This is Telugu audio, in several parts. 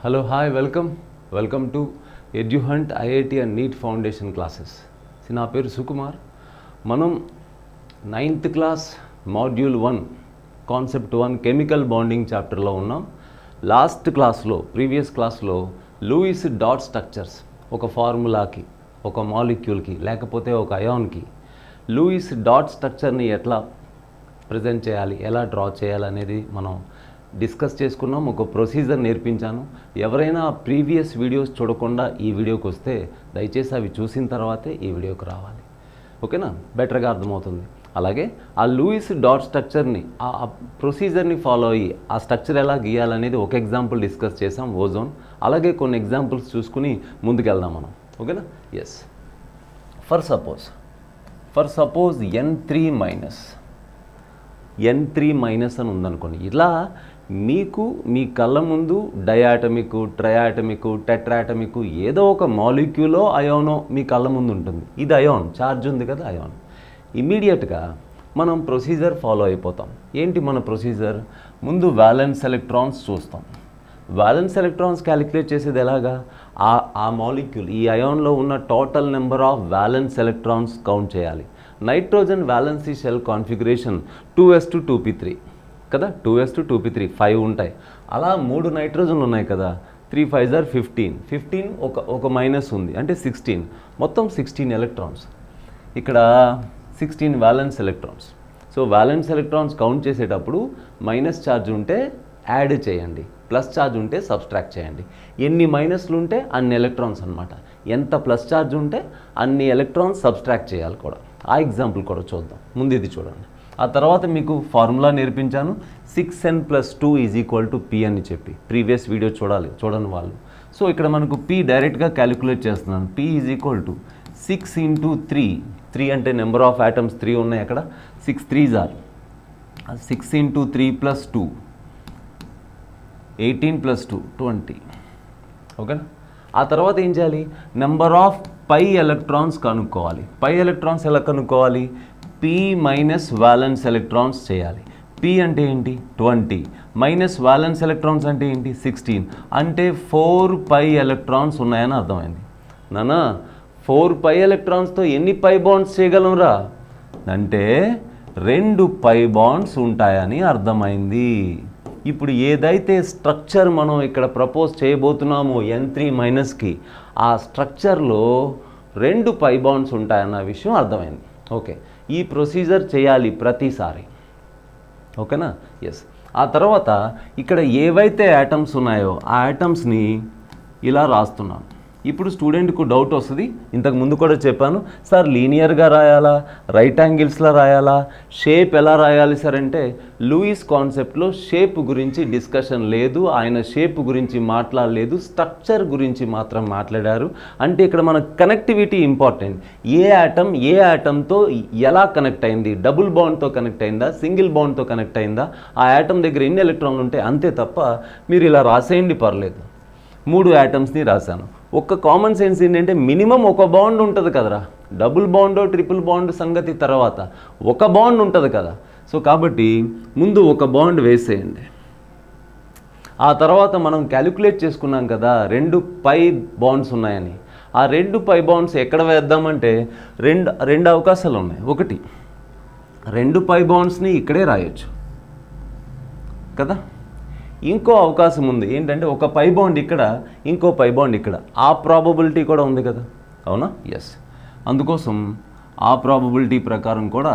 Hello, hi, welcome to EduHunt IIT and NEET Foundation classes. నా పేరు సుకుమార్. మనం 9th class module 1 concept 1 chemical bonding చాప్టర్లో ఉన్నాం. లాస్ట్ క్లాస్లో ప్రీవియస్ క్లాస్లో లూయిస్ డాట్ స్ట్రక్చర్స్ ఒక ఫార్ములాకి, ఒక మాలిక్యూల్కి లేకపోతే ఒక అయాన్కి లూయిస్ డాట్ స్ట్రక్చర్ని ఎట్లా ప్రజెంట్ చేయాలి, ఎలా డ్రా చేయాలి అనేది మనం డిస్కస్ చేసుకున్నాం. ఒక ప్రొసీజర్ నేర్పించాను. ఎవరైనా ప్రీవియస్ వీడియోస్ చూడకుండా ఈ వీడియోకి వస్తే దయచేసి అవి చూసిన తర్వాతే ఈ వీడియోకి రావాలి. ఓకేనా? బెటర్గా అర్థమవుతుంది. అలాగే ఆ లూయిస్ డాట్ స్ట్రక్చర్ని, ఆ ప్రొసీజర్ని ఫాలో అయ్యి ఆ స్ట్రక్చర్ ఎలా గీయాలనేది ఒక ఎగ్జాంపుల్ డిస్కస్ చేసాం, ఓజోన్. అలాగే కొన్ని ఎగ్జాంపుల్స్ చూసుకుని ముందుకెళ్దాం మనం. ఓకేనా? Yes. For suppose N3 minus అని ఉందనుకోండి. ఇలా మీకు మీ కళ్ళ ముందు డయాటమిక్, ట్రయాటమిక్, టెట్రాటమిక్ ఏదో ఒక మాలిక్యూలో అయానో మీ కళ్ళ ముందు ఉంటుంది. ఇది అయాన్, ఛార్జ్ ఉంది కదా, అయాన్. ఇమీడియట్గా మనం ప్రొసీజర్ ఫాలో అయిపోతాం. ఏంటి మన ప్రొసీజర్? ముందు వ్యాలెన్స్ ఎలక్ట్రాన్స్ చూస్తాం. వ్యాలెన్స్ ఎలక్ట్రాన్స్ క్యాలిక్యులేట్ చేసేది ఎలాగా? ఆ మాలిక్యూల్, ఈ అయాన్లో ఉన్న total number of valence electrons count చేయాలి. Nitrogen valency shell configuration 2s2p3 కదా, 2s2p3 5 ఉంటాయి. అలా 3 నైట్రోజన్లు ఉన్నాయి కదా, 3 5s are 15 ఒక మైనస్ ఉంది అంటే 16, మొత్తం 16 ఎలక్ట్రాన్స్. ఇక్కడ 16 violence electrons. So violence electrons count చేసేటప్పుడు మైనస్ ఛార్జ్ ఉంటే యాడ్ చేయండి, ప్లస్ ఛార్జ్ ఉంటే సబ్స్ట్రాక్ట్ చేయండి. ఎన్ని మైనస్లు ఉంటే అన్ని ఎలక్ట్రాన్స్ అనమాట. ఎంత ప్లస్ ఛార్జ్ ఉంటే అన్ని ఎలక్ట్రాన్స్ సబ్స్ట్రాక్ట్ చేయాలి కూడా. ఆ ఎగ్జాంపుల్ కూడా చూద్దాం. ముందు ఇది చూడండి. ఆ తర్వాత మీకు ఫార్ములా నేర్పించాను, 6n+2 = p అని చెప్పి. ప్రీవియస్ వీడియో చూడని వాళ్ళు. సో ఇక్కడ మనకు p డైరెక్ట్గా క్యాలిక్యులేట్ చేస్తున్నాను. p = 6 × 3 అంటే నెంబర్ ఆఫ్ ఆటమ్స్ 3 ఉన్నాయి అక్కడ. 6 3s are 6 × 3 + 2 18 + 2 20. ఓకేనా? ఆ తర్వాత ఏం చేయాలి? నెంబర్ ఆఫ్ పై ఎలక్ట్రాన్స్ కనుక్కోవాలి. పై ఎలక్ట్రాన్స్ ఎలా కనుక్కోవాలి? p మైనస్ వ్యాలెన్స్ ఎలక్ట్రాన్స్ చేయాలి. p అంటే ఏంటి? 20 మైనస్ వ్యాలెన్స్ ఎలక్ట్రాన్స్ అంటే ఏంటి? 16. అంటే 4 పై ఎలక్ట్రాన్స్ ఉన్నాయని అర్థమైంది. నానా 4 పై ఎలక్ట్రాన్స్తో ఎన్ని పై బాండ్స్ చేయగలంరా అంటే 2 పై బాండ్స్ ఉంటాయని అర్థమైంది. ఇప్పుడు ఏదైతే స్ట్రక్చర్ మనం ఇక్కడ ప్రపోజ్ చేయబోతున్నామో N3- ఆ స్ట్రక్చర్లో 2 పై బాండ్స్ ఉంటాయన్న విషయం అర్థమైంది. ఓకే, ఈ ప్రొసీజర్ చేయాలి ప్రతిసారి. ఓకేనా? ఎస్. ఆ తర్వాత ఇక్కడ ఏవైతే యాటమ్స్ ఉన్నాయో ఆ యాటమ్స్ని ఇలా రాస్తున్నాను. ఇప్పుడు స్టూడెంట్కు డౌట్ వస్తుంది. ఇంతకు ముందు కూడా చెప్పాను, సార్ లీనియర్గా రాయాలా, రైట్ యాంగిల్స్లో రాయాలా, షేప్ ఎలా రాయాలి సార్ అంటే, లూయిస్ కాన్సెప్ట్లో షేప్ గురించి డిస్కషన్ లేదు. ఆయన షేప్ గురించి మాట్లాడలేదు, స్ట్రక్చర్ గురించి మాత్రం మాట్లాడారు. అంటే ఇక్కడ మన కనెక్టివిటీ ఇంపార్టెంట్. ఏ యాటమ్తో ఎలా కనెక్ట్ అయింది, డబుల్ బాండ్తో కనెక్ట్ అయిందా, సింగిల్ బాండ్తో కనెక్ట్ అయిందా, ఆ యాటమ్ దగ్గర ఎన్ని ఎలక్ట్రాన్లు ఉంటాయి అంతే తప్ప మీరు ఇలా రాసేయండి పర్లేదు. 3 యాటమ్స్ని రాశాను. ఒక్క కామన్ సెన్స్ ఏంటంటే మినిమం ఒక బాండ్ ఉంటుంది కదరా. డబుల్ బాండ్, ట్రిపుల్ బాండ్ సంగతి తర్వాత ఒక బాండ్ ఉంటుంది కదా. సో కాబట్టి ముందు ఒక బాండ్ వేసేయండి. ఆ తర్వాత మనం క్యాలిక్యులేట్ చేసుకున్నాం కదా 2 పై బాండ్స్ ఉన్నాయని. ఆ 2 పై బాండ్స్ ఎక్కడ వేద్దామంటే రెండు అవకాశాలు ఉన్నాయి. ఒకటి, 2 పై బాండ్స్ని ఇక్కడే రాయొచ్చు కదా. ఇంకో అవకాశం ఉంది ఏంటంటే ఒక పై బాండ్ ఇక్కడ, ఇంకో పై బాండ్ ఇక్కడ. ఆ ప్రాబబిలిటీ కూడా ఉంది కదా, అవునా? ఎస్. అందుకోసం ఆ ప్రాబబిలిటీ ప్రకారం కూడా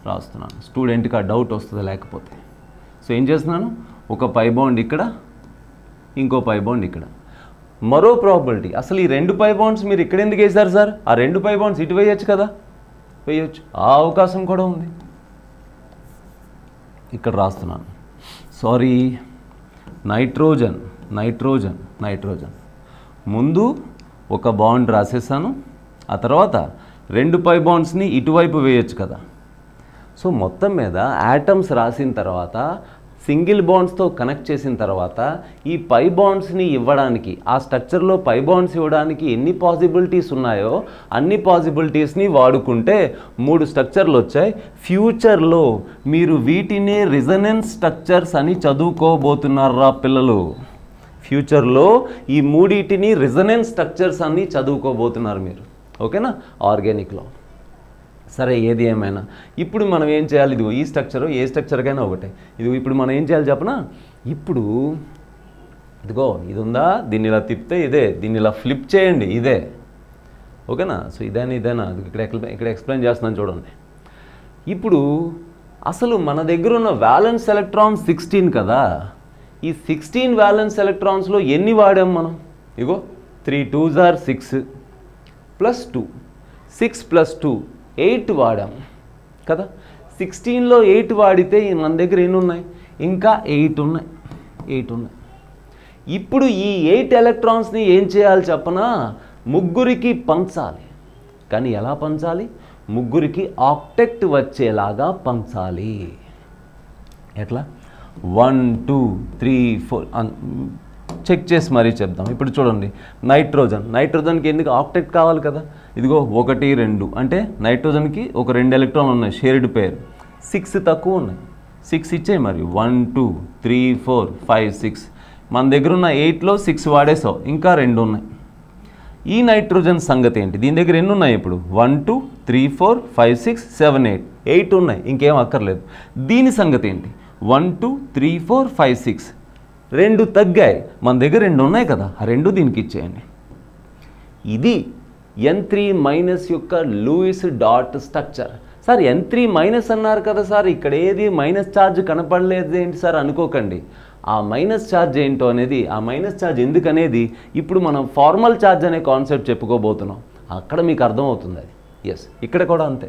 రాస్తున్నాను. స్టూడెంట్కి ఆ డౌట్ వస్తుంది లేకపోతే. సో ఏం చేస్తున్నాను? ఒక పై బాండ్ ఇక్కడ, ఇంకో పై బాండ్ ఇక్కడ. మరో ప్రాబబిలిటీ, అసలు ఈ 2 పై బాండ్స్ మీరు ఇక్కడ ఎందుకు వేశారు సార్? ఆ 2 పై బాండ్స్ ఇటు వేయచ్చు కదా. వేయచ్చు. ఆ అవకాశం కూడా ఉంది. ఇక్కడ రాస్తున్నాను. సారీ, నైట్రోజన్ ముందు ఒక బాండ్ రాసేసాను. ఆ తర్వాత 2 పై బాండ్స్ని ఇటువైపు వేయచ్చు కదా. సో మొత్తం మీద యాటమ్స్ రాసిన తర్వాత, సింగిల్ బాండ్స్తో కనెక్ట్ చేసిన తర్వాత ఈ పై బాండ్స్ని ఇవ్వడానికి, ఆ స్ట్రక్చర్లో పై బాండ్స్ ఇవ్వడానికి ఎన్ని పాసిబిలిటీస్ ఉన్నాయో అన్ని పాసిబిలిటీస్ని వాడుకుంటే 3 స్ట్రక్చర్లు వచ్చాయి. ఫ్యూచర్లో మీరు వీటినే రిజనెన్స్ స్ట్రక్చర్స్ అని చదువుకోబోతున్నారా పిల్లలు? ఫ్యూచర్లో ఈ మూడింటిని రిజనెన్స్ స్ట్రక్చర్స్ అన్నీ చదువుకోబోతున్నారు మీరు, ఓకేనా, ఆర్గానిక్లో. సరే, ఏది ఏమైనా ఇప్పుడు మనం ఏం చేయాలి, ఇదిగో ఈ స్ట్రక్చరు ఏ స్ట్రక్చర్కైనా ఒకటే. ఇదిగో ఇప్పుడు మనం ఏం చేయాలి చెప్పనా, ఇప్పుడు ఇదిగో ఇది ఉందా, దీన్ని ఇలా తిప్పితే ఇదే, దీన్ని ఇలా ఫ్లిప్ చేయండి ఇదే, ఓకేనా. సో ఇదేనా ఇక్కడ ఎక్స్ప్లెయిన్ చేస్తున్నాను చూడండి. ఇప్పుడు అసలు మన దగ్గర ఉన్న వ్యాలెన్స్ ఎలక్ట్రాన్స్ 16 కదా, ఈ 16 వ్యాలెన్స్ ఎలక్ట్రాన్స్లో ఎన్ని వాడాం మనం, ఇగో 3 2s are 6 ప్లస్ 2 6 ప్లస్ 2 8 వాడాం కదా. 16లో 8 వాడితే మన దగ్గర ఎన్ని ఉన్నాయి, ఇంకా 8 ఉన్నాయి. ఇప్పుడు ఈ 8 ఎలక్ట్రాన్స్ని ఏం చేయాలి చెప్పనా, ముగ్గురికి పంచాలి. కానీ ఎలా పంచాలి, ముగ్గురికి ఆక్టెక్ట్ వచ్చేలాగా పంచాలి. ఎట్లా, 1 2 3 4 చెక్ చేసి మరీ చెప్దాం. ఇప్పుడు చూడండి, నైట్రోజన్కి ఎందుకు ఆక్టెక్ట్ కావాలి కదా, ఇదిగో 1 2 అంటే నైట్రోజన్కి ఒక 2 ఎలక్ట్రాన్లు ఉన్నాయి, షేర్డ్ పేర్. 6 తక్కువ ఉన్నాయి, 6 ఇచ్చాయి మరి. 1 2 3 4 5 6 మన దగ్గర ఉన్న 8లో 6 వాడేసావు, ఇంకా 2 ఉన్నాయి. ఈ నైట్రోజన్ సంగతి ఏంటి, దీని దగ్గర ఎన్ని ఉన్నాయి ఇప్పుడు, 1 2 3 4 5 6 7 8 ఉన్నాయి, ఇంకేం అక్కర్లేదు. దీని సంగతి ఏంటి, 1 2 3 4 5 6 2 తగ్గాయి, మన దగ్గర 2 ఉన్నాయి కదా, ఆ 2 దీనికి ఇచ్చేయండి. ఇది N3- యొక్క Louis dot structure. Sir N3- అన్నారు కదా సార్, ఇక్కడ ఏది మైనస్ ఛార్జ్ కనపడలేదు ఏంటి సార్ అనుకోకండి. ఆ మైనస్ ఛార్జ్ ఏంటో అనేది, ఆ మైనస్ ఛార్జ్ ఎందుకనేది ఇప్పుడు మనం ఫార్మల్ ఛార్జ్ అనే కాన్సెప్ట్ చెప్పుకోబోతున్నాం, అక్కడ మీకు అర్థమవుతుంది అది. ఎస్, ఇక్కడ కూడా అంతే.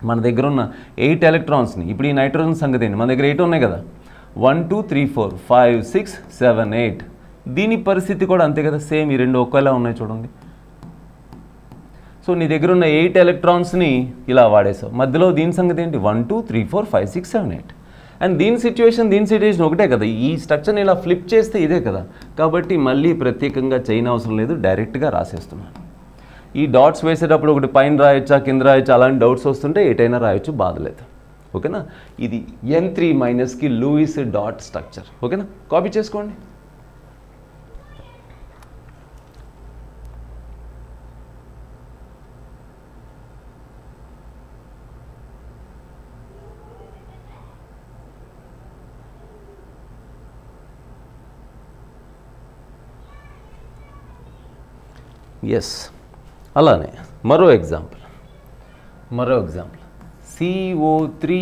మన దగ్గర ఉన్న 8 ఎలక్ట్రాన్స్ని, ఇప్పుడు ఈ నైట్రోజన్ సంగతి ఏంటి, మన దగ్గర 8 ఉన్నాయి కదా, 1 2 3 4 5 6 7 8. దీని పరిస్థితి కూడా అంతే కదా, సేమ్. ఈ 2 ఒకేలా ఉన్నాయి చూడండి. సో నీ దగ్గర ఉన్న 8 ఎలక్ట్రాన్స్ని ఇలా వాడేసావు, మధ్యలో దీని సంగతి ఏంటి, 1 2 3 4 5 6 7 8. అండ్ దీని సిచ్యువేషన్ ఒకటే కదా, ఈ స్ట్రక్చర్ని ఇలా ఫ్లిప్ చేస్తే ఇదే కదా. కాబట్టి మళ్ళీ ప్రత్యేకంగా చేయనవసరం లేదు, డైరెక్ట్గా రాసేస్తున్నాను. ఈ డాట్స్ వేసేటప్పుడు ఒకటి పైన రాయొచ్చా కింద రాయొచ్చా అలాంటి డౌట్స్ వస్తుంటే ఎటైనా రాయొచ్చు, బాధలేదు, ఓకేనా. ఇది N3- లూయిస్ డాట్ స్ట్రక్చర్, ఓకేనా. కాపీ చేసుకోండి. ఎస్, అలానే మరో ఎగ్జాంపుల్ CO3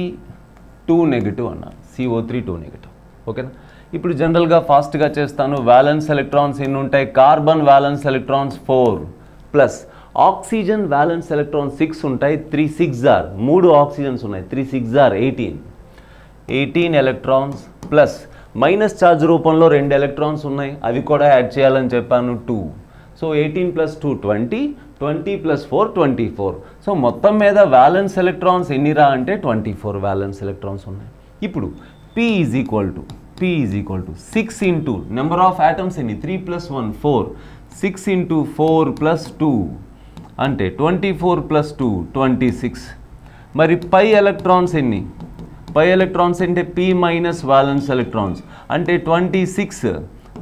2 నెగిటివ్ అన్నాను, CO3 2 నెగిటివ్, ఓకేనా. ఇప్పుడు జనరల్గా ఫాస్ట్గా చేస్తాను. వ్యాలెన్స్ ఎలక్ట్రాన్స్ ఎన్ని ఉంటాయి, carbon violence electrons 4 plus oxygen violence electrons 6 ఉంటాయి. 3 6 ఆర్ 3 ఆక్సిజన్స్ ఉన్నాయి, 3 6 or 18 electrons plus minus charge రూపంలో 2 ఎలక్ట్రాన్స్ ఉన్నాయి, అవి కూడా యాడ్ చేయాలని చెప్పాను 2. సో 18 + 2 20, 20 + 4 24. సో మొత్తం మీద వ్యాలెన్స్ ఎలక్ట్రాన్స్ ఎన్నిరా అంటే 24 వ్యాలెన్స్ ఎలక్ట్రాన్స్ ఉన్నాయి. ఇప్పుడు P = 6 into number of atoms ఎన్ని, 3 + 1 4, 6 ఇంటూ 4 + 2 అంటే 24 + 2 26. మరి పై ఎలక్ట్రాన్స్ ఎన్ని, పై ఎలక్ట్రాన్స్ అంటే P మైనస్ వ్యాలెన్స్ ఎలక్ట్రాన్స్ అంటే 26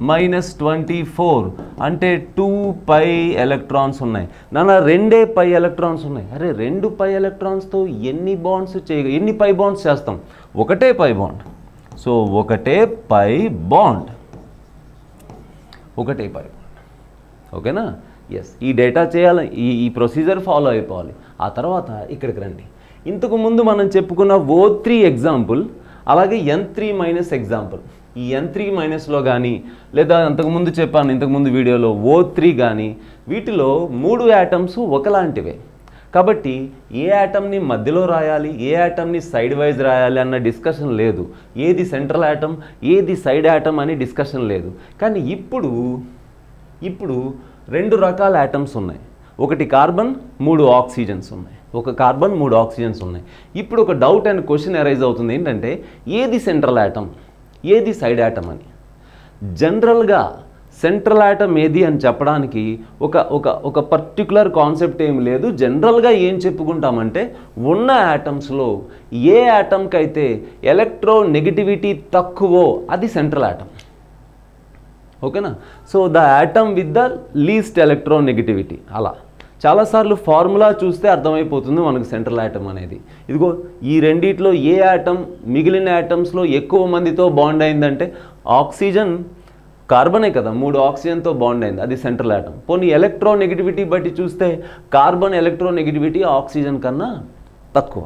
మైనస్ 24 అంటే 2 పై ఎలక్ట్రాన్స్ ఉన్నాయి. నాన్న 2 పై ఎలక్ట్రాన్స్ ఉన్నాయి. అరే 2 పై ఎలక్ట్రాన్స్తో ఎన్ని పై బాండ్స్ చేస్తాం, ఒకటే పై బాండ్. సో ఒకటే పై బాండ్, ఓకేనా. ఎస్, ఈ డేటా చేయాలి, ఈ ప్రొసీజర్ ఫాలో అయిపోవాలి. ఆ తర్వాత ఇక్కడికి రండి. ఇంతకు ముందు మనం చెప్పుకున్న O3 ఎగ్జాంపుల్, అలాగే N3- ఎగ్జాంపుల్. ఈ N3- కానీ లేదా అంతకుముందు చెప్పాను ఇంతకుముందు వీడియోలో O3 కానీ, వీటిలో 3 యాటమ్స్ ఒకలాంటివే. కాబట్టి ఏ యాటమ్ని మధ్యలో రాయాలి, ఏ యాటమ్ని సైడ్ వైజ్ రాయాలి అన్న డిస్కషన్ లేదు. ఏది సెంట్రల్ యాటమ్, ఏది సైడ్ యాటమ్ అని డిస్కషన్ లేదు. కానీ ఇప్పుడు 2 రకాల యాటమ్స్ ఉన్నాయి. ఒకటి కార్బన్, 3 ఆక్సిజన్స్ ఉన్నాయి. ఇప్పుడు ఒక డౌట్ అండ్ క్వశ్చన్ అరైజ్ అవుతుంది ఏంటంటే, ఏది సెంట్రల్ యాటమ్, ఏది సైడ్ యాటమ్ అని. జనరల్గా సెంట్రల్ యాటమ్ ఏది అని చెప్పడానికి ఒక పర్టికులర్ కాన్సెప్ట్ ఏం లేదు. జనరల్గా ఏం చెప్పుకుంటామంటే, ఉన్న యాటమ్స్లో ఏ యాటమ్కి అయితే ఎలక్ట్రో నెగటివిటీ తక్కువో అది సెంట్రల్ యాటమ్, ఓకేనా. So the atom with the least electron negativity. అలా చాలాసార్లు ఫార్ములా చూస్తే అర్థమైపోతుంది మనకు సెంట్రల్ యాటమ్ అనేది. ఇదిగో ఈ రెండిట్లో ఏ యాటమ్ మిగిలిన యాటమ్స్లో ఎక్కువ మందితో బాండ్ అయిందంటే ఆక్సిజన్, కార్బనే కదా, 3 ఆక్సిజన్తో బాండ్ అయింది, అది సెంట్రల్ యాటమ్. పోనీ ఎలక్ట్రాన్ నెగిటివిటీ బట్టి చూస్తే కార్బన్ ఎలక్ట్రాన్ నెగిటివిటీ ఆక్సిజన్ కన్నా తక్కువ.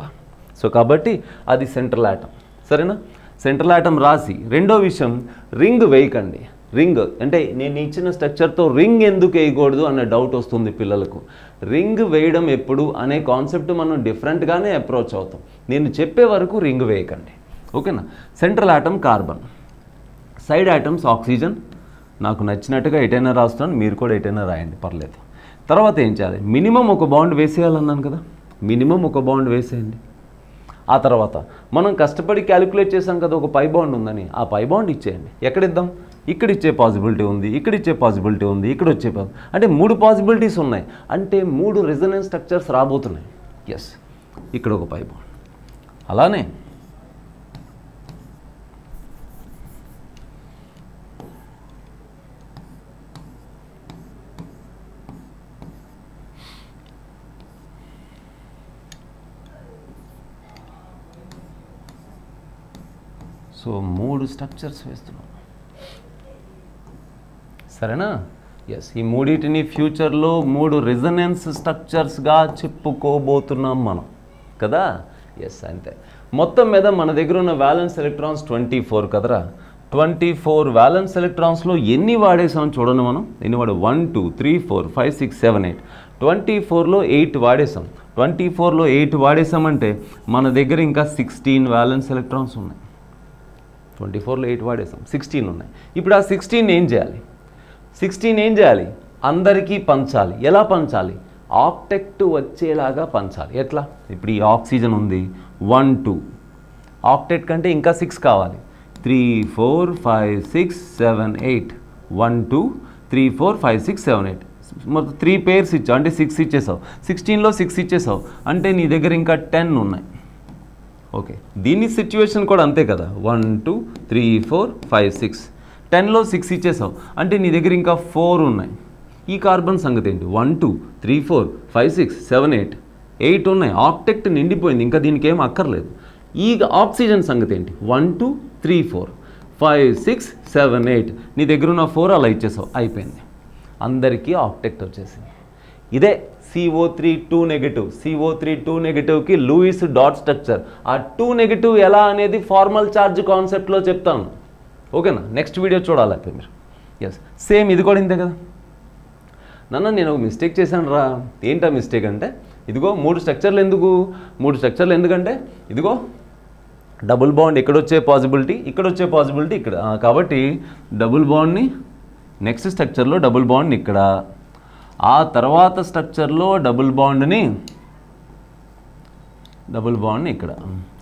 సో కాబట్టి అది సెంట్రల్ యాటమ్. సరేనా. సెంట్రల్ యాటమ్ రాసి రెండో విషయం, రింగ్ వేయకండి. రింగ్ అంటే నేను ఇచ్చిన స్ట్రక్చర్తో రింగ్ ఎందుకు వేయకూడదు అనే డౌట్ వస్తుంది పిల్లలకు. రింగ్ వేయడం ఎప్పుడు అనే కాన్సెప్ట్ మనం డిఫరెంట్గానే అప్రోచ్ అవుతాం. నేను చెప్పే వరకు రింగ్ వేయకండి. ఓకేనా. Central atom carbon, side atoms oxygen. నాకు నచ్చినట్టుగా ఎటైనా రాస్తున్నాను, మీరు కూడా ఎటైనా రాయండి, పర్లేదు. తర్వాత ఏం చేయాలి, మినిమం ఒక బాండ్ వేసేయాలన్నాను కదా, మినిమం ఒక బాండ్ వేసేయండి. ఆ తర్వాత మనం కష్టపడి క్యాలిక్యులేట్ చేసాం కదా ఒక పై బాండ్ ఉందని, ఆ పై బాండ్ ఇచ్చేయండి. ఎక్కడిద్దాం, ఇక్కడ ఇచ్చే పాసిబిలిటీ ఉంది, ఇక్కడ ఇచ్చే పాసిబిలిటీ ఉంది, ఇక్కడ వచ్చే అంటే 3 పాసిబిలిటీస్ ఉన్నాయి, అంటే 3 రెజొనెన్స్ స్ట్రక్చర్స్ రాబోతున్నాయి. ఎస్, ఇక్కడ ఒక పై బాండ్. అలానే సో 3 స్ట్రక్చర్స్ వేస్తున్నాం. సరేనా. ఎస్, ఈ మూడింటిని ఫ్యూచర్లో 3 రెజొనెన్స్ స్ట్రక్చర్స్గా చెప్పుకోబోతున్నాం మనం కదా. ఎస్, అంతే. మొత్తం మీద మన దగ్గర ఉన్న వ్యాలెన్స్ ఎలక్ట్రాన్స్ 24 కదరా. 24 వ్యాలెన్స్ ఎలక్ట్రాన్స్లో ఎన్ని వాడేసాం చూడండి మనం. ఎన్ని వాడు 1 2 3 4 5 6 7 8. 24లో 8 వాడేసాం. 24లో 8 వాడేసామంటే మన దగ్గర ఇంకా 16 వ్యాలెన్స్ ఎలక్ట్రాన్స్ ఉన్నాయి. 24లో 8 వాడేసాం, 16 ఉన్నాయి. ఇప్పుడు ఆ 16 ఏం చేయాలి, 16 ఏం చేయాలి, అందరికీ పంచాలి. ఎలా పంచాలి, ఆక్టెక్ట్ వచ్చేలాగా పంచాలి. ఎట్లా, ఇప్పుడు ఈ ఆక్సిజన్ ఉంది 1 2, ఆక్టెక్ట్ కంటే ఇంకా 6 కావాలి. 3 4 5 6 7 8, 1 2 3 4 5 6 7 8, మొత్తం 3 పేర్స్ ఇచ్చావు అంటే 6 ఇచ్చేసావు. 16లో 6 ఇచ్చేసావు అంటే నీ దగ్గర ఇంకా 10 ఉన్నాయి. ఓకే, దీని సిచ్యువేషన్ కూడా అంతే కదా. 1 2 3 4 5 6, 10లో 6 ఇచ్చేసావు అంటే నీ దగ్గర ఇంకా 4 ఉన్నాయి. ఈ కార్బన్ సంగతి ఏంటి, 1 2 3 4 5 6 7 8, 8 ఉన్నాయి. ఆక్టెక్ట్ నిండిపోయింది, ఇంకా దీనికి ఏం అక్కర్లేదు. ఈ ఆక్సిజన్ సంగతి ఏంటి, 1 2 3 4 5 6 7 8, నీ దగ్గర ఉన్న 4 అలా ఇచ్చేసావు, అయిపోయింది. అందరికీ ఆక్టెక్ట్ వచ్చేసింది. ఇదే CO3 2 నెగిటివ్. CO3 2 నెగిటివ్కి లూయిస్ డాట్ స్ట్రక్చర్. ఆ 2 నెగిటివ్ ఎలా అనేది ఫార్మల్ ఛార్జ్ కాన్సెప్ట్లో చెప్తాను. ఓకేనా, నెక్స్ట్ వీడియో చూడాలి అయితే మీరు. ఎస్, సేమ్ ఇది కూడా ఇంతే కదా. నాన్న నేను ఒక మిస్టేక్ చేశాను రా. ఏంటా మిస్టేక్ అంటే, ఇదిగో 3 స్ట్రక్చర్లు ఎందుకు, 3 స్ట్రక్చర్లు ఎందుకంటే ఇదిగో డబుల్ బాండ్ ఇక్కడ వచ్చే పాసిబిలిటీ, ఇక్కడ వచ్చే పాసిబిలిటీ ఇక్కడ, కాబట్టి డబుల్ బాండ్ని నెక్స్ట్ స్ట్రక్చర్లో డబుల్ బాండ్ని ఇక్కడ, ఆ తర్వాత స్ట్రక్చర్లో డబుల్ బాండ్ని ఇక్కడ,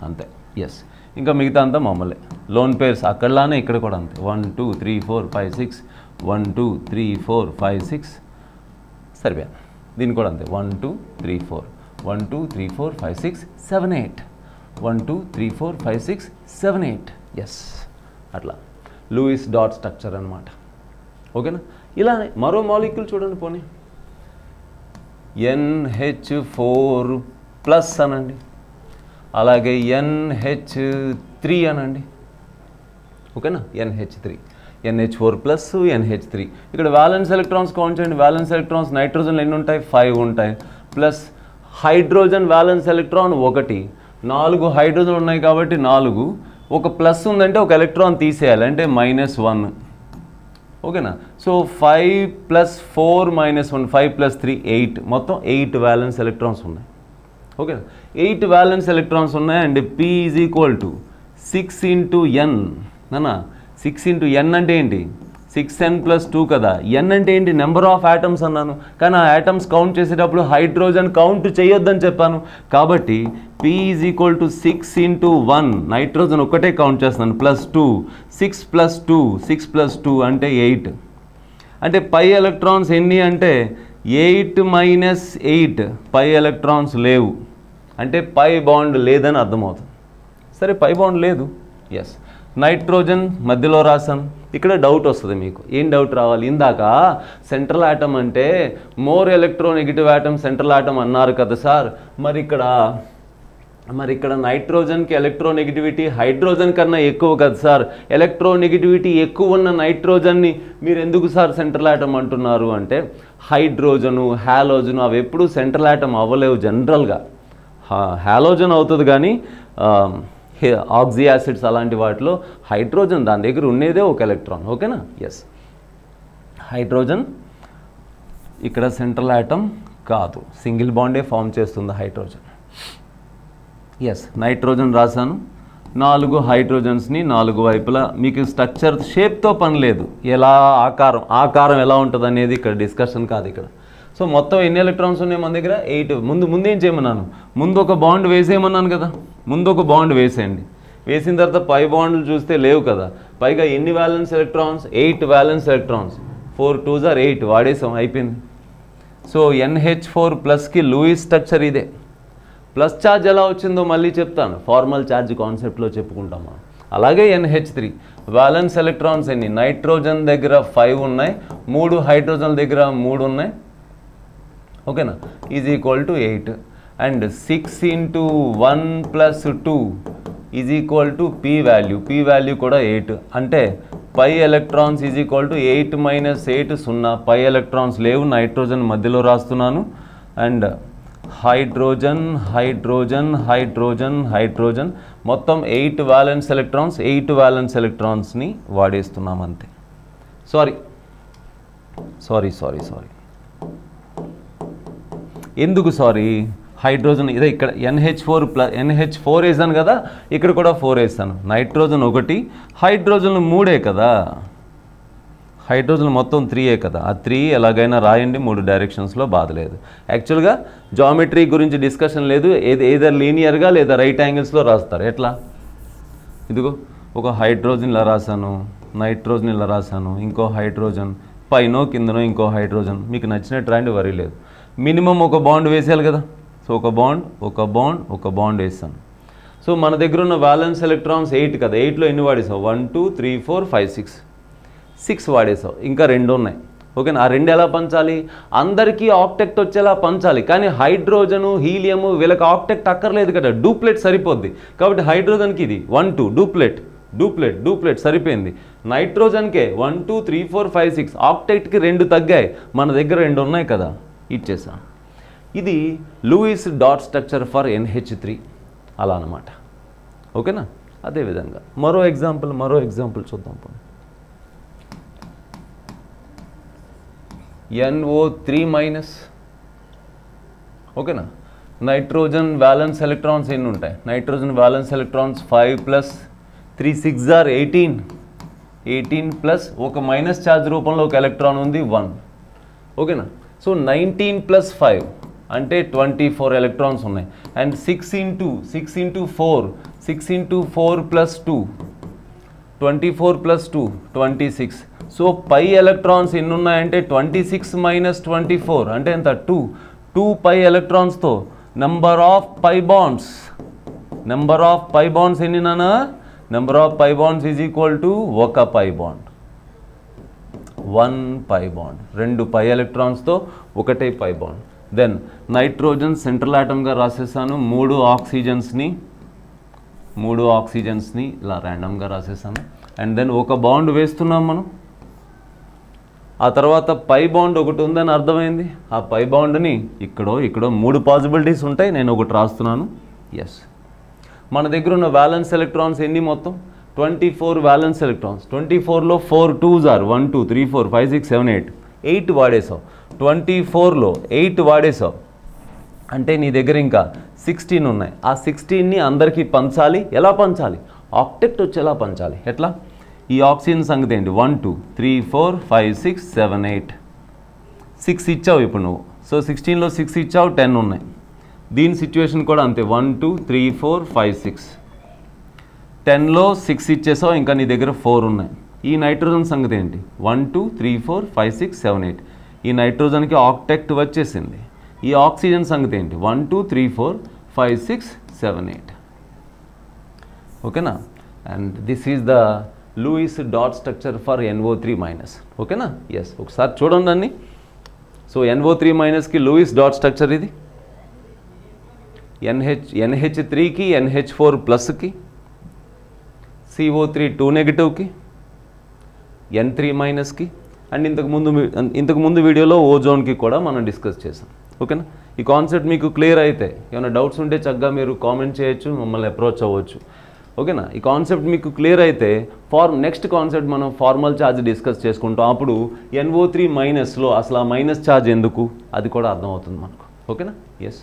అంతే. ఎస్, ఇంకా మిగతా అంతా మామూలే. లోన్ పేర్స్ అక్కడలానే ఇక్కడ కూడా అంతే. 1 2 3 4 5 6, 1 2 3 4 5 6, సరిపోయా. దీన్ని కూడా అంతే. 1 2 3 4, 1 2 3 4 5 6 7 8, 1 2 3 4 5 6 7 8. ఎస్, అట్లా లూయిస్ డాట్ స్ట్రక్చర్ అనమాట. ఓకేనా. ఇలానే మరో మాలిక్యూల్ చూడండి, పోనీ NH4+ అనండి, అలాగే NH3 అనండి. ఓకేనా, NH3, NH4+, NH3. ఇక్కడ వ్యాలెన్స్ ఎలక్ట్రాన్స్ కౌంట్ చేయండి. వ్యాలెన్స్ ఎలక్ట్రాన్స్ నైట్రోజన్లు ఎన్ని ఉంటాయి, 5 ఉంటాయి. Plus hydrogen valence electron 1, 4 hydrogen ఉన్నాయి కాబట్టి 4. ఒక ప్లస్ ఉందంటే ఒక ఎలక్ట్రాన్ తీసేయాలి అంటే -1. ఓకేనా. సో 5 + 4 - 1, 5 + 3 8, మొత్తం 8 వ్యాలెన్స్ ఎలక్ట్రాన్స్ ఉన్నాయి. ఓకేనా, 8 వ్యాలెన్స్ ఎలక్ట్రాన్స్ ఉన్నాయి. And P = 6 × N. నానా 6 × N అంటే ఏంటి, 6n + 2 కదా. N అంటే ఏంటి, నెంబర్ ఆఫ్ యాటమ్స్ అన్నాను, కానీ ఆ యాటమ్స్ కౌంట్ చేసేటప్పుడు హైడ్రోజన్ కౌంట్ చేయొద్దని చెప్పాను. కాబట్టి P = 6 × 1, నైట్రోజన్ ఒక్కటే కౌంట్ చేస్తున్నాను, +2, 6 + 2, 6 + 2 అంటే 8. అంటే పై ఎలక్ట్రాన్స్ ఎన్ని అంటే 8 - 8, పై ఎలక్ట్రాన్స్ లేవు అంటే పై బాండ్ లేదని అర్థమవుతుంది. సరే, పై బాండ్ లేదు. ఎస్, నైట్రోజన్ మధ్యలో రాసాం, ఇక్కడ డౌట్ వస్తుంది మీకు. ఏం డౌట్ రావాలి? ఇందాక సెంట్రల్ ఆటమ్ అంటే more electronegative atom central atom అన్నారు కదా సార్, మరి ఇక్కడ నైట్రోజన్కి ఎలక్ట్రోనెగటివిటీ హైడ్రోజన్ కన్నా ఎక్కువ కదా సార్, ఎలక్ట్రోనెగటివిటీ ఎక్కువ ఉన్న నైట్రోజన్ని మీరు ఎందుకు సార్ సెంట్రల్ ఆటమ్ అంటున్నారు అంటే, హైడ్రోజను హాలోజను అవి ఎప్పుడూ సెంట్రల్ ఆటమ్ అవ్వలేవు. జనరల్గా హాలోజన్ అవుతుంది కానీ ఆక్సీ యాసిడ్స్ అలాంటి వాటిలో హైడ్రోజన్ దాని దగ్గర ఉండేదే ఒక ఎలక్ట్రాన్. ఓకేనా? ఎస్, హైడ్రోజన్ ఇక్కడ సెంట్రల్ ఆటమ్ కాదు, సింగిల్ బాండే ఫామ్ చేస్తుంది హైడ్రోజన్. ఎస్, నైట్రోజన్ రాశాను, 4 హైడ్రోజన్స్ని 4 వైపులా. మీకు స్ట్రక్చర్ షేప్తో పని లేదు, ఎలా ఆకారం ఎలా ఉంటుంది అనేది ఇక్కడ డిస్కషన్ కాదు ఇక్కడ. సో మొత్తం ఎన్ని ఎలక్ట్రాన్స్ ఉన్నాయి మన దగ్గర? 8. ముందు ఏం చేయమన్నాను? ముందు ఒక బాండ్ వేసేయమన్నాను కదా, ముందు ఒక బాండ్ వేసేయండి. వేసిన తర్వాత పై బాండ్లు చూస్తే లేవు కదా. పైగా ఎన్ని violence electrons? 8 violence electrons. 4 2s are 8 వాడేసాం, అయిపోయింది. సో NH4 ప్లస్కి లూయిస్ స్ట్రక్చర్ ఇదే. ప్లస్ ఛార్జ్ ఎలా వచ్చిందో మళ్ళీ చెప్తాను, ఫార్మల్ ఛార్జ్ కాన్సెప్ట్లో చెప్పుకుంటాం మనం. అలాగే NH3 వ్యాలెన్స్ ఎలక్ట్రాన్స్ ఎన్ని? నైట్రోజన్ దగ్గర 5 ఉన్నాయి, 3 హైడ్రోజన్ దగ్గర 3 ఉన్నాయి. ఓకేనా? Is equal to 8 and 6 × 1 + 2 is equal to P value కూడా 8. అంటే pi electrons is equal to 8 - 8 0. Pi electrons లేవు, నైట్రోజన్ మధ్యలో రాస్తున్నాను. అండ్ హైడ్రోజన్ మొత్తం 8 వ్యాలెన్స్ ఎలక్ట్రాన్స్ని వాడేస్తున్నాం అంతే. సారీ ఎందుకు సారీ? హైడ్రోజన్ ఇదే ఇక్కడ NH4 వేసాను కదా, ఇక్కడ కూడా 4 వేసాను. నైట్రోజన్ 1, హైడ్రోజన్ 3 కదా, హైడ్రోజన్ మొత్తం 3 కదా. ఆ 3 ఎలాగైనా రాయండి 3 డైరెక్షన్స్లో, బాధలేదు. యాక్చువల్గా జామెట్రీ గురించి డిస్కషన్ లేదు, ఏదర్ లీనియర్గా లేదా రైట్ యాంగిల్స్లో రాస్తారు. ఎట్లా? ఇదిగో ఒక హైడ్రోజన్ ఇలా రాశాను, నైట్రోజన్ ఇలా రాశాను, ఇంకో హైడ్రోజన్ పైనో కిందనో ఇంకో హైడ్రోజన్, మీకు నచ్చినట్టు రాయండి, వరీ లేదు. మినిమం ఒక బాండ్ వేసేయాలి కదా. సో ఒక బాండ్ వేసాను. సో మన దగ్గర ఉన్న వ్యాలెన్స్ ఎలక్ట్రాన్స్ 8 కదా, 8లో ఎన్ని వాడేసావు? 1 2 3 4 5 6 వాడేసావు. ఇంకా 2 ఉన్నాయి. ఓకేనా? ఆ 2 ఎలా పంచాలి? అందరికీ ఆక్టెక్ట్ వచ్చేలా పంచాలి. కానీ హైడ్రోజను హీలియము వీళ్ళకి ఆక్టెక్ట్ అక్కర్లేదు కదా, డూప్లెట్ సరిపోద్ది. కాబట్టి హైడ్రోజన్కి ఇది 1 2 డూప్లెట్ సరిపోయింది. నైట్రోజన్కే 1 2 3 4 5 6 ఆక్టెక్ట్కి 2 తగ్గాయి, మన దగ్గర 2 ఉన్నాయి కదా, ఇచ్చేసాం. ఇది Louis dot structure for NH3 అలా అన్నమాట. ఓకేనా? అదేవిధంగా మరో ఎగ్జాంపుల్ చూద్దాం. NO3-. ఓకేనా? నైట్రోజన్ వ్యాలెన్స్ ఎలక్ట్రాన్స్ ఎన్ని ఉంటాయి? Nitrogen violence electrons 5 + 3 6 are 18 plus ఒక మైనస్ ఛార్జ్ రూపంలో ఒక ఎలక్ట్రాన్ ఉంది 1. ఓకేనా? సో 19 + 5 అంటే 24 ఎలక్ట్రాన్స్ ఉన్నాయి. అండ్ 6 × 4 + 2 24 + 2 26. సో పై ఎలక్ట్రాన్స్ ఎన్ని ఉన్నాయంటే 26 - 24 అంటే ఎంత? 2 పై ఎలక్ట్రాన్స్తో నెంబర్ ఆఫ్ పై బాండ్స్ ఎన్ని నానా? Number of pi bonds is equal to 1 pi bond, 1 pi bond. 2 pi ఎలక్ట్రాన్స్తో 1 pi bond. Then nitrogen central ఆటమ్గా రాసేసాను. 3 ఆక్సిజన్స్ని ఇలా ర్యాండమ్గా రాసేసాను. అండ్ దెన్ ఒక బాండ్ వేస్తున్నాం మనం. ఆ తర్వాత పై బాండ్ ఒకటి ఉందని అర్థమైంది. ఆ పై బాండ్ని ఇక్కడో 3 పాసిబిలిటీస్ ఉంటాయి, నేను ఒకటి రాస్తున్నాను. ఎస్, మన దగ్గర ఉన్న వ్యాలెన్స్ ఎలక్ట్రాన్స్ ఎన్ని? మొత్తం 24 వ్యాలెన్స్ ఎలక్ట్రాన్స్. 24లో 4 2s are 1 2 3 4 5 6 7 8 వాడేసావు. 24లో 8 వాడేసావు అంటే నీ దగ్గర ఇంకా 16 ఉన్నాయి. ఆ 16ని అందరికీ పంచాలి. ఎలా పంచాలి? ఆక్టెక్ట్ వచ్చేలా పంచాలి. ఎట్లా? ఈ ఆక్సిజన్ సంగతి ఏంటి? 1 2 3 4 5 6 7 8 6 ఇచ్చావు ఇప్పుడు నువ్వు. సో 16లో 6 ఇచ్చావు, 10 ఉన్నాయి. దీని సిచ్యువేషన్ కూడా అంతే, 1 2 3 4 5 6. 10లో 6 ఇచ్చేసావు, ఇంకా నీ దగ్గర 4 ఉన్నాయి. ఈ నైట్రోజన్ సంగతి ఏంటి? 1 2 3 4 5 6 7 8. ఈ నైట్రోజన్కి ఆక్టెక్ట్ వచ్చేసింది. ఈ ఆక్సిజన్ సంగతి ఏంటి? 1 2 3 4 5 6 7 8. ఓకేనా? And this is the Lewis dot structure for NO3 minus. ఓకేనా? ఎస్, ఒకసారి చూడండి అన్ని. సో NO3 మైనస్కి లూయిస్ డాట్ స్ట్రక్చర్ ఇది, NH3కి NH4 ప్లస్కి, CO3 2 నెగిటివ్కి, N3 మైనస్కి, అండ్ ఇంతకుముందు వీడియోలో ఓజోన్కి కూడా మనం డిస్కస్ చేసాం. ఓకేనా? ఈ కాన్సెప్ట్ మీకు క్లియర్ అయితే ఏమైనా డౌట్స్ ఉంటే చక్కగా మీరు కామెంట్ చేయొచ్చు, మమ్మల్ని అప్రోచ్ అవ్వచ్చు. ఓకేనా? ఈ కాన్సెప్ట్ మీకు క్లియర్ అయితే నెక్స్ట్ కాన్సెప్ట్ మనం ఫార్మల్ ఛార్జ్ డిస్కస్ చేసుకుంటాం. అప్పుడు NO3 మైనస్లో అసలు ఆ మైనస్ ఛార్జ్ ఎందుకు అది కూడా అర్థమవుతుంది మనకు. ఓకేనా? ఎస్.